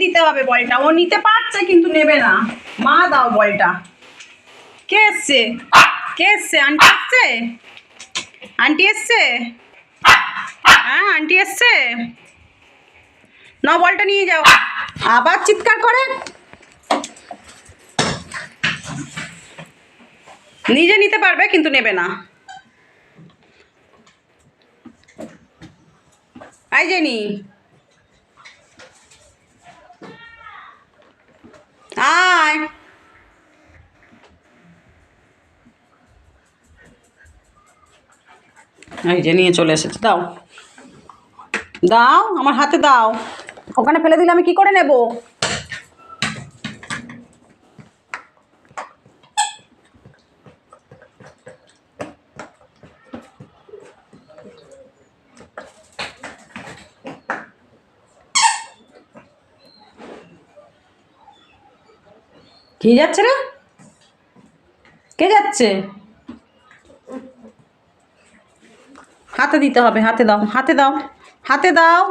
দিতে হবে বলটা। ও নিতে পারছে কিন্তু নেবে না। মা দাও বলটা। কে এসছে? কে এসছে? আন্টি এসছে? আন্টি এসছে? হ্যাঁ আন্টি এসছে। না বলটা নিয়ে যাও। আবার চিৎকার করে। নিজে নিতে পারবে কিন্তু নেবে না। আই জেনি, আয়। এই যে নিয়ে চলে এসেছে। দাও দাও, আমার হাতে দাও। ওখানে ফেলে দিলে আমি কি করে নেব? কে যাচ্ছে রে? কে যাচ্ছে? হাতে দিতে হবে। হাতে দাও, হাতে দাও, হাতে দাও।